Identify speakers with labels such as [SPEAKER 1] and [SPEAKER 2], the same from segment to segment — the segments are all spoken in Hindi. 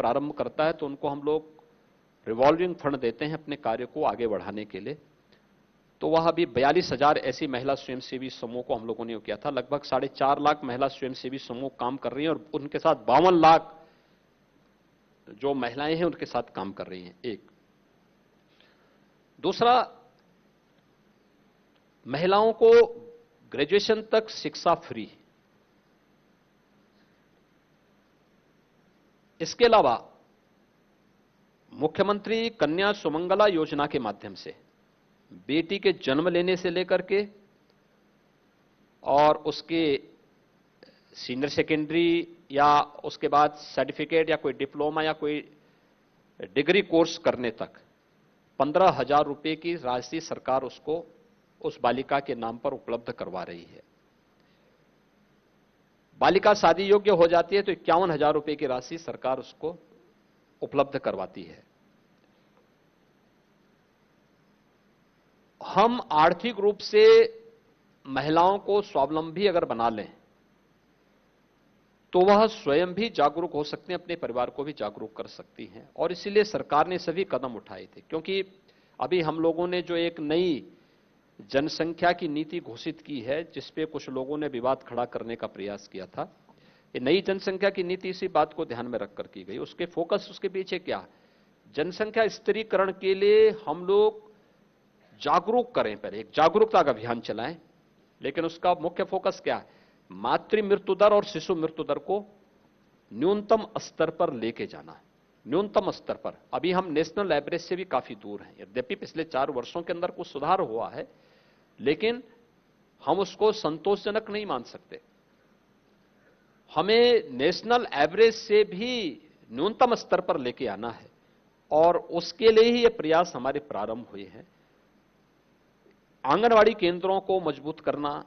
[SPEAKER 1] प्रारंभ करता है तो उनको हम लोग रिवॉल्विंग फंड देते हैं अपने कार्य को आगे बढ़ाने के लिए। तो वह अभी 42,000 ऐसी महिला स्वयंसेवी समूह को हम लोगों ने किया था। लगभग 4.5 लाख महिला स्वयंसेवी समूह काम कर रही हैं और उनके साथ 52 लाख जो महिलाएं हैं उनके साथ काम कर रही हैं। एक दूसरा, महिलाओं को ग्रेजुएशन तक शिक्षा फ्री। इसके अलावा मुख्यमंत्री कन्या सुमंगला योजना के माध्यम से बेटी के जन्म लेने से लेकर के और उसके सीनियर सेकेंडरी या उसके बाद सर्टिफिकेट या कोई डिप्लोमा या कोई डिग्री कोर्स करने तक 15,000 रुपए की राशि सरकार उसको उस बालिका के नाम पर उपलब्ध करवा रही है। बालिका शादी योग्य हो जाती है तो 51,000 रुपए की राशि सरकार उसको उपलब्ध करवाती है। हम आर्थिक रूप से महिलाओं को स्वावलंबी अगर बना लें तो वह स्वयं भी जागरूक हो सकते हैं, अपने परिवार को भी जागरूक कर सकती हैं। और इसीलिए सरकार ने सभी कदम उठाए थे, क्योंकि अभी हम लोगों ने जो एक नई जनसंख्या की नीति घोषित की है जिसपे कुछ लोगों ने विवाद खड़ा करने का प्रयास किया था। ये नई जनसंख्या की नीति इसी बात को ध्यान में रखकर की गई। उसके फोकस, उसके पीछे क्या, जनसंख्या स्थिरीकरण के लिए हम लोग जागरूक करें, पहले एक जागरूकता का अभियान चलाएं। लेकिन उसका मुख्य फोकस क्या है, मातृ मृत्यु दर और शिशु मृत्यु दर को न्यूनतम स्तर पर लेके जाना है। न्यूनतम स्तर पर अभी हम नेशनल एवरेज से भी काफी दूर हैं। यद्यपि पिछले 4 वर्षों के अंदर कुछ सुधार हुआ है, लेकिन हम उसको संतोषजनक नहीं मान सकते। हमें नेशनल एवरेज से भी न्यूनतम स्तर पर लेके आना है और उसके लिए ही ये प्रयास हमारे प्रारंभ हुए हैं। आंगनवाड़ी केंद्रों को मजबूत करना,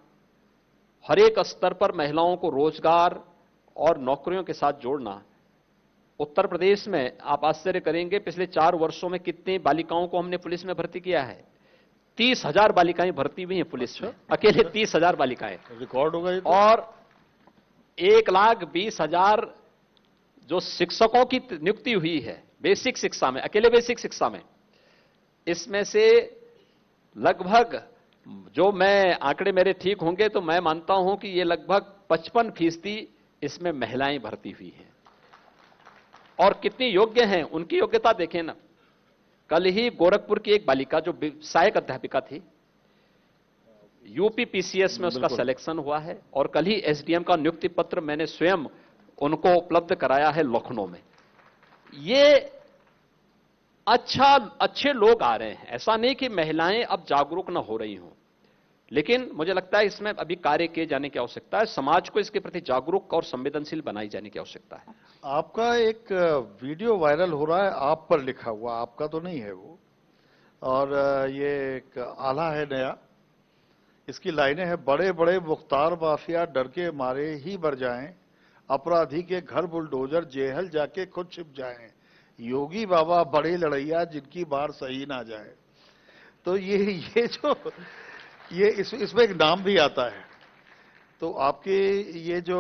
[SPEAKER 1] हर एक स्तर पर महिलाओं को रोजगार और नौकरियों के साथ जोड़ना। उत्तर प्रदेश में आप आश्चर्य करेंगे, पिछले 4 वर्षों में कितनी बालिकाओं को हमने पुलिस में भर्ती किया है। 30,000 बालिकाएं भर्ती हुई हैं पुलिस में, अकेले 30,000 बालिकाएं।
[SPEAKER 2] रिकॉर्ड होगा ये तो।
[SPEAKER 1] और 1,20,000 जो शिक्षकों की नियुक्ति हुई है बेसिक शिक्षा में, अकेले बेसिक शिक्षा में, इसमें से लगभग, जो मैं आंकड़े मेरे ठीक होंगे तो मैं मानता हूं कि ये लगभग 55% इसमें महिलाएं भर्ती हुई हैं। और कितनी योग्य हैं, उनकी योग्यता देखें ना। कल ही गोरखपुर की एक बालिका जो सहायक अध्यापिका थी, यूपी पीसीएस में उसका सिलेक्शन हुआ है और कल ही एसडीएम का नियुक्ति पत्र मैंने स्वयं उनको उपलब्ध कराया है लखनऊ में। ये अच्छे लोग आ रहे हैं। ऐसा नहीं कि महिलाएं अब जागरूक न हो रही हों, लेकिन मुझे लगता है इसमें अभी कार्य किए जाने की आवश्यकता है। समाज को इसके प्रति जागरूक और संवेदनशील बनाई जाने की आवश्यकता है।
[SPEAKER 2] आपका एक वीडियो वायरल हो रहा है, आप पर लिखा हुआ, आपका तो नहीं है वो, और ये एक आला है नया। इसकी लाइनें हैं, बड़े बड़े मुख्तार माफिया डर के मारे ही मर जाएं, अपराधी के घर बुलडोजर जेहल जाके खुद छिप जाएं, योगी बाबा बड़े लड़ैया जिनकी बार सही ना जाए। तो ये जो इसमें एक नाम भी आता है। तो आपकी ये जो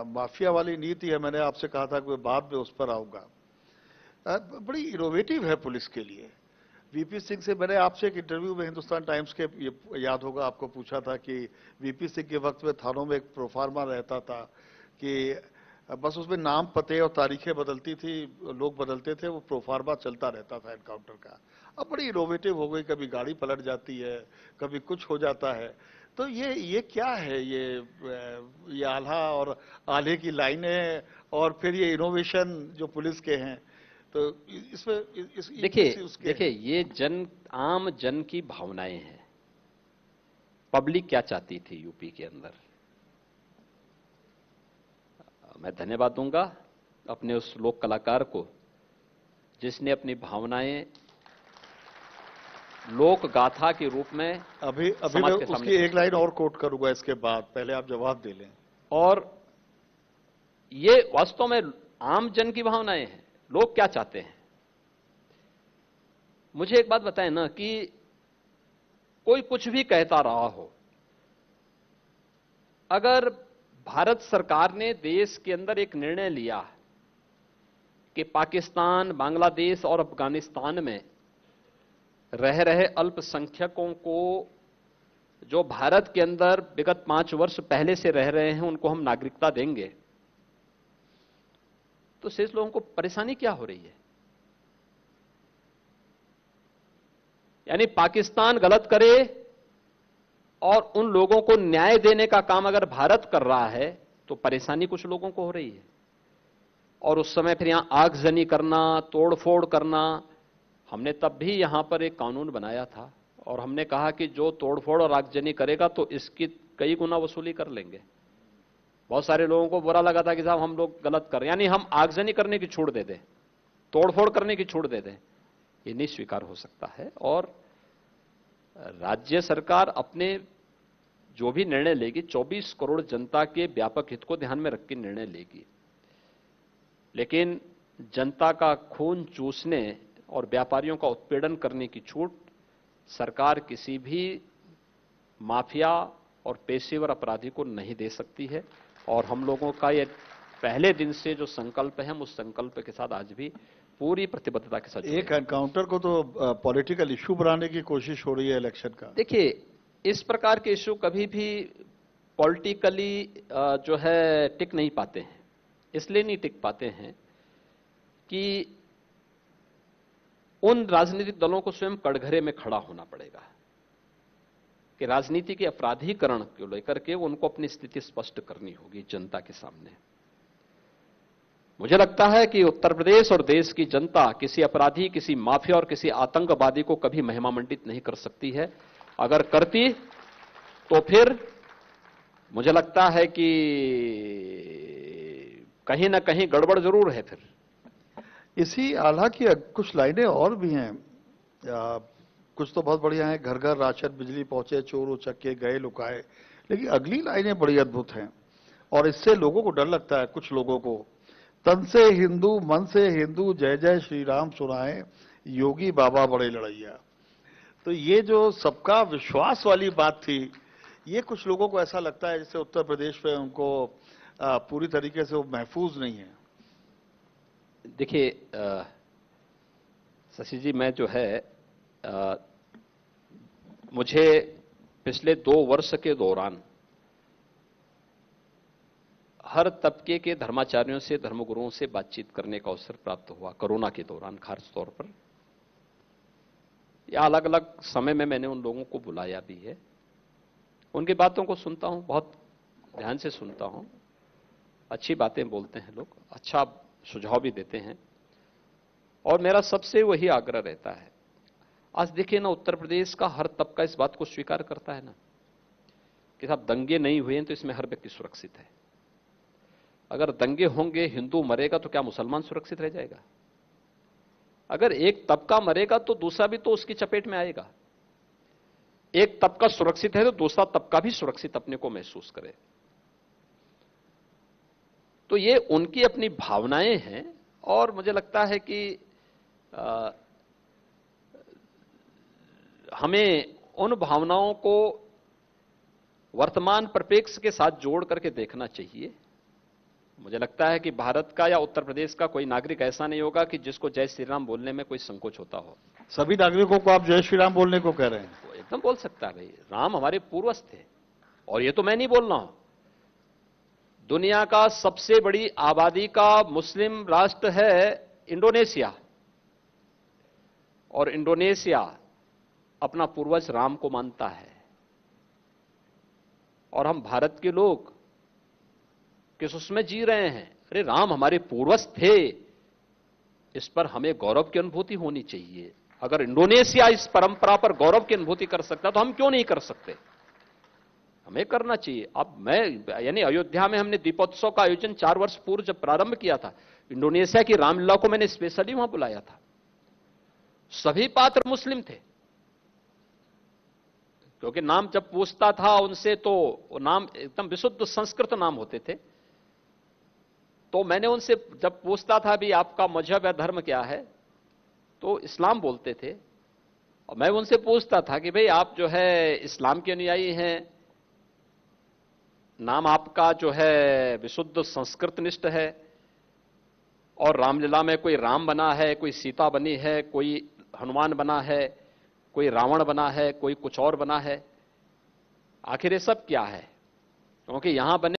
[SPEAKER 2] माफिया वाली नीति है, मैंने आपसे कहा था कि बाद में उस पर आऊंगा, बड़ी इनोवेटिव है पुलिस के लिए। वीपी सिंह से मैंने आपसे एक इंटरव्यू में हिंदुस्तान टाइम्स के, ये याद होगा आपको, पूछा था कि वीपी सिंह के वक्त में थानों में एक प्रोफार्मा रहता था कि बस उसमें नाम, पते और तारीखें बदलती थी, लोग बदलते थे, वो प्रोफार्मा चलता रहता था एनकाउंटर का। अब बड़ी इनोवेटिव हो गई, कभी गाड़ी पलट जाती है, कभी कुछ हो जाता है। तो ये क्या है, ये आल्हा और आल्हे की लाइनें और फिर ये इनोवेशन जो पुलिस के हैं, तो इसमें
[SPEAKER 1] देखिए ये आम जन की भावनाएं हैं। पब्लिक क्या चाहती थी यूपी के अंदर, मैं धन्यवाद दूंगा अपने उस लोक कलाकार को जिसने अपनी भावनाएं लोक गाथा के रूप में
[SPEAKER 2] अभी मैं उसकी एक लाइन और कोट करूंगा इसके बाद, पहले आप जवाब दे लें।
[SPEAKER 1] और ये वास्तव में आम जन की भावनाएं हैं, लोग क्या चाहते हैं। मुझे एक बात बताएं ना कि कोई कुछ भी कहता रहा हो, अगर भारत सरकार ने देश के अंदर एक निर्णय लिया कि पाकिस्तान, बांग्लादेश और अफगानिस्तान में रह रहे अल्पसंख्यकों को जो भारत के अंदर विगत 5 वर्ष पहले से रह रहे हैं उनको हम नागरिकता देंगे, तो शेष लोगों को परेशानी क्या हो रही है? यानी पाकिस्तान गलत करे और उन लोगों को न्याय देने का काम अगर भारत कर रहा है तो परेशानी कुछ लोगों को हो रही है। और उस समय फिर यहां आगजनी करना, तोड़फोड़ करना। हमने तब भी यहां पर एक कानून बनाया था और हमने कहा कि जो तोड़फोड़ और आगजनी करेगा तो इसकी कई गुना वसूली कर लेंगे। बहुत सारे लोगों को बुरा लगा था कि साहब हम लोग गलत कर रहे हैं, यानी हम आगजनी करने की छूट दे दें, तोड़फोड़ करने की छूट दे दें, ये नहीं स्वीकार हो सकता है। और राज्य सरकार अपने जो भी निर्णय लेगी 24 करोड़ जनता के व्यापक हित को ध्यान में रख के निर्णय लेगी, लेकिन जनता का खून चूसने और व्यापारियों का उत्पीड़न करने की छूट सरकार किसी भी माफिया और पेशेवर अपराधी को नहीं दे सकती है। और हम लोगों का ये पहले दिन से जो संकल्प है, हम उस संकल्प के साथ आज भी पूरी प्रतिबद्धता के साथ जुड़े हैं।
[SPEAKER 2] एक एनकाउंटर को तो पॉलिटिकल इशू बनाने की कोशिश हो रही है इलेक्शन का।
[SPEAKER 1] देखिए, इस प्रकार के इशू कभी भी पॉलिटिकली जो है टिक नहीं पाते हैं। इसलिए नहीं टिक पाते हैं कि उन राजनीतिक दलों को स्वयं कटघरे में खड़ा होना पड़ेगा कि राजनीति के अपराधीकरण को लेकर के उनको अपनी स्थिति स्पष्ट करनी होगी जनता के सामने। मुझे लगता है कि उत्तर प्रदेश और देश की जनता किसी अपराधी, किसी माफिया और किसी आतंकवादी को कभी महिमामंडित नहीं कर सकती है। अगर करती तो फिर मुझे लगता है कि कहीं ना कहीं गड़बड़ जरूर है। फिर
[SPEAKER 2] इसी आल्हा की कुछ लाइनें और भी हैं, कुछ तो बहुत बढ़िया हैं। घर घर राशन बिजली पहुंचे, चोर उचक्के गए लुकाए। लेकिन अगली लाइनें बड़ी अद्भुत हैं और इससे लोगों को डर लगता है। कुछ लोगों को, तन से हिंदू मन से हिंदू, जय जय श्री राम सुनाए योगी बाबा बड़े लड़ैया। तो ये जो सबका विश्वास वाली बात थी, ये कुछ लोगों को ऐसा लगता है जैसे उत्तर प्रदेश में उनको पूरी तरीके से वो महफूज नहीं है।
[SPEAKER 1] देखिए शशि जी, मैं जो है मुझे पिछले 2 वर्ष के दौरान हर तबके के धर्माचार्यों से, धर्मगुरुओं से बातचीत करने का अवसर प्राप्त हुआ। कोरोना के दौरान खास तौर पर, या अलग अलग समय में मैंने उन लोगों को बुलाया भी है। उनकी बातों को सुनता हूं, बहुत ध्यान से सुनता हूं। अच्छी बातें बोलते हैं लोग, अच्छा सुझाव भी देते हैं। और मेरा सबसे वही आग्रह रहता है, आज देखिए ना, उत्तर प्रदेश का हर तबका इस बात को स्वीकार करता है ना कि साहब दंगे नहीं हुए हैं तो इसमें हर व्यक्ति सुरक्षित है। अगर दंगे होंगे, हिंदू मरेगा तो क्या मुसलमान सुरक्षित रह जाएगा? अगर एक तबका मरेगा तो दूसरा भी तो उसकी चपेट में आएगा। एक तबका सुरक्षित है तो दूसरा तबका भी सुरक्षित अपने को महसूस करे। तो ये उनकी अपनी भावनाएं हैं और मुझे लगता है कि हमें उन भावनाओं को वर्तमान परिप्रेक्ष्य के साथ जोड़ करके देखना चाहिए। मुझे लगता है कि भारत का या उत्तर प्रदेश का कोई नागरिक ऐसा नहीं होगा कि जिसको जय श्री राम बोलने में कोई संकोच होता हो।
[SPEAKER 2] सभी नागरिकों को आप जय श्री राम बोलने को कह रहे हैं?
[SPEAKER 1] वो एकदम बोल सकता है भाई, राम हमारे पूर्वज थे। और ये तो मैं नहीं बोल रहा हूं, दुनिया का सबसे बड़ी आबादी का मुस्लिम राष्ट्र है इंडोनेशिया, और इंडोनेशिया अपना पूर्वज राम को मानता है। और हम भारत के लोग किस उसमें जी रहे हैं? अरे राम हमारे पूर्वज थे, इस पर हमें गौरव की अनुभूति होनी चाहिए। अगर इंडोनेशिया इस परंपरा पर गौरव की अनुभूति कर सकता तो हम क्यों नहीं कर सकते? हमें करना चाहिए। अब मैं, यानी अयोध्या में हमने दीपोत्सव का आयोजन 4 वर्ष पूर्व जब प्रारंभ किया था, इंडोनेशिया की रामलीला को मैंने स्पेशली वहां बुलाया था। सभी पात्र मुस्लिम थे, क्योंकि नाम जब पूछता था उनसे तो वो नाम एकदम विशुद्ध संस्कृत नाम होते थे। तो मैंने उनसे जब पूछता था भी आपका मजहब या धर्म क्या है, तो इस्लाम बोलते थे। और मैं उनसे पूछता था कि भाई आप जो है इस्लाम के अनुयायी हैं, नाम आपका जो है विशुद्ध संस्कृत निष्ठ है, और रामलीला में कोई राम बना है, कोई सीता बनी है, कोई हनुमान बना है, कोई रावण बना है, कोई कुछ और बना है। आखिर ये सब क्या है? क्योंकि यहां बने